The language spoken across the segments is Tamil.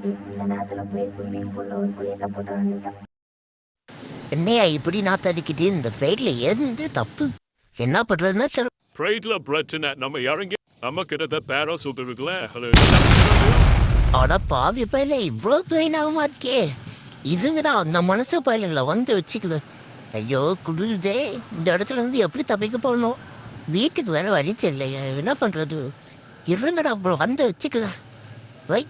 இருக்கு. இந்த நேரத்துல போய் ஸ்விம்மிங் பூல்ல ஒரு குளியல போட்டு வந்துட்டேன். என்னையா இப்படி நாத்தடிக்கிட்டு இந்த ஃப்ளைட்ல ஏறினது தப்பு. என்ன பண்றதுன்னா தெரியல. ஃப்ளைட்ல பிரச்சனை நம்ம இறங்கி நம்ம கிட்ட பேராசூட் இருக்குல்ல ஆனா பாவி பயில இவ்வளோ பிளைன் ஆகுமா இருக்கே. இதுங்கடா அந்த மனசு பயில வந்து வச்சுக்குவேன். ஐயோ குளிருதே, இந்த இடத்துல இருந்து எப்படி தப்பிக்க போகணும். வீட்டுக்கு வேற வழி தெரியலையா, என்ன பண்றது. இருங்கடா அவ்வளோ வந்து வச்சுக்குவேன். வை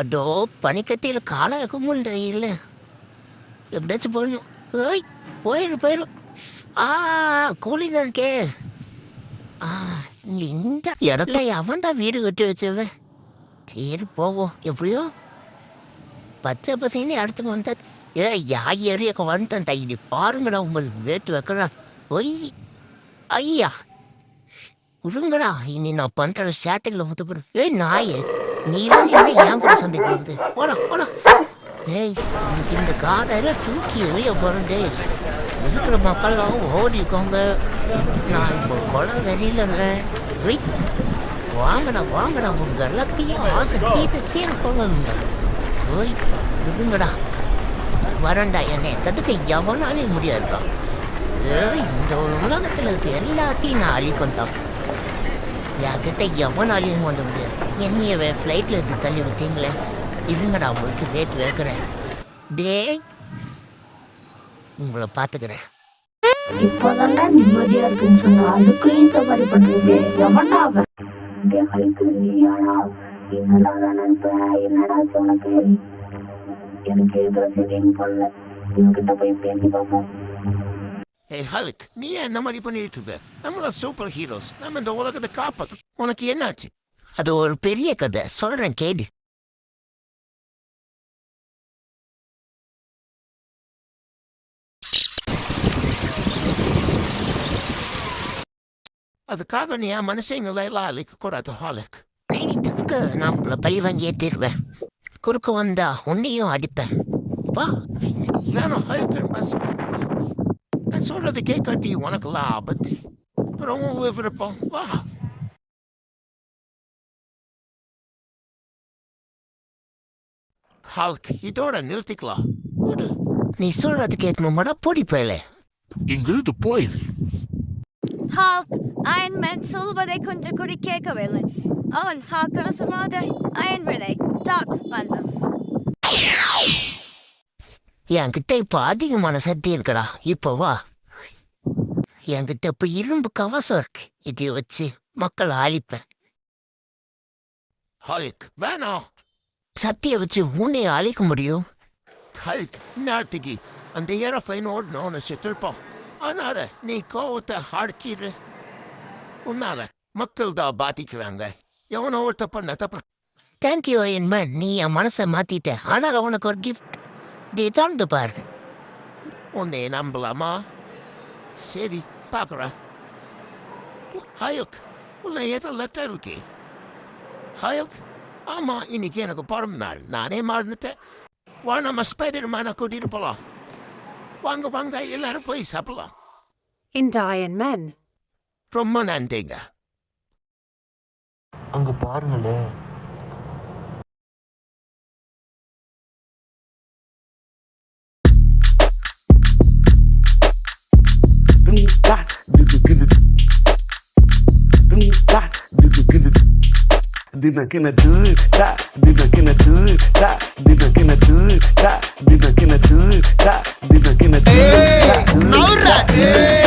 அதோ பனிக்கட்டியில் காலம் வைக்க முடியல. இல்லை எப்படியாச்சும் போயிடணும். ஓய் போயிடும். கூலிங்க இருக்கே. இந்த இடத்துல அவன் தான் வீடு கட்டி வச்சவன். சரி போவோம். எப்படியோ பச்சை பசங்க அடுத்து வந்தா ஏரியாக்க வந்துட்டேன். தைடி பாருங்கடா உங்களுக்கு வேட்டு வைக்கிறா. ஒய் ஐயா உருங்கடா. இனி நான் பண்ணுற சேட்டையில் மொத்த போகிறேன். நாயே நீலாம் என்ன ஏன் கூட சண்டைக்கு வந்து போலாம். இன்னைக்கு இந்த காரையில் தூக்கி எறிய போகிறேன். இருக்கிற மக்கள்லாம் ஓடிக்கோங்க. நான் இப்போ கொலை வெளியில் இருக்கேன். வாங்கடா உங்க எல்லாத்தையும் ஆசை தீர கொள்ளுங்க. ஓய் இருங்கடா வரண்டா. என்னை தடுக்க எவனாலையும் முடியாதுடா. இந்த உலகத்தில் இருக்க எல்லாத்தையும் நான் அழிக்கொண்டான். என்கிட்ட எவனாலையும் கொண்டு முடியாது. என்னையவே ஃப்ளைட்டில் எடுத்து தள்ளி விட்டீங்களே. இருங்கடா உங்களுக்கு வேட்டு வைக்கிறேன். டே உங்களை பார்த்துக்கிறேன். இப்போதான் நிம்மதியா இருக்குன்னு சொன்னா அதுக்குள்ளேயும் இந்த மாதிரி பண்றது எவன்டா அவன்? நீயானா என்னடா நினைப்பேன். என்னடா உனக்கு எனக்கு ஏதோ சரின்னு பண்ணல. இவங்கிட்ட போய் பேசி பார்ப்போம். ஹல்க் நீ என்ன மாதிரி பண்ணிட்டு இருக்க? நம்மள சூப்பர் ஹீரோஸ், நம்ம இந்த உலகத்தை காப்பாற்றும். உனக்கு என்னாச்சு? அது ஒரு பெரிய கதை சொல்றேன் கேடு. அதுக்காக நீ என் மனசைங்களை எல்லாம் அழிக்க கூடாது ஹாலுக். நீட்டுக்கு நம்மள பழி வாங்கியே தீர்வேன். குறுக்க வந்தா உன்னையும் அடிப்பேன். வா நானும் ஹல்க் நான் சொல்றது கேட்காட்டி உனக்குலாம் ஆபத்து. அப்புறம் விருப்பம் வா. ஹல்க் இதோட நிறுத்திக்கலாம். நீ சொல்றது கேட்கணுமாடா பொடி போயில. இங்கிருந்து போய் Hulk, Iron Man சொல்வதை கொஞ்சம் கூட கேட்கவில்லை. அவன் ஹாக் கலசமாக அயன் விலை டாக் பண்ணம். என்கிட்ட இப்போ அதிகமான சக்தி இருக்கடா. இப்போ வா. என்கிட்ட இப்போ இரும்பு கவசம் இருக்கு. இதை வச்சு மக்களை அழிப்பேன். ஹல்க் வேணாம். சக்தியை வச்சு உன்னைய அழிக்க முடியும். ஹல்க் நேரத்துக்கு அந்த ஏரோஃபைன் ஓடணும்னு செத்துருப்போம். அதனால நீ கோவத்தை அடக்கிடு. உன்னால மக்கள் தான் பாதிக்கிறாங்க. எவனோ ஒருத்த பண்ண தப்பு. தேங்க்யூ அயன்மேன், நீ என் மனசை மாத்திட்ட. ஆனால் உனக்கு ஒரு கிஃப்ட். நீ திறந்து பாரு. உன்னை நம்பலாமா? சரி பார்க்குறேன். ஹல்க் உன்னை ஏதோ லெட்டர் இருக்கு. ஹல்க் ஆமா இன்னைக்கு எனக்கு பிறந்த நாள். நானே மறந்துட்டேன். வா நம்ம ஸ்பைடர்மேனை கூட்டிட்டு போகலாம். வாங்க எல்லாரும் போய் சாப்பிடலாம். இந்த Iron Man ரொம்ப நன்றிங்க. அங்க பாருங்களே. Hey,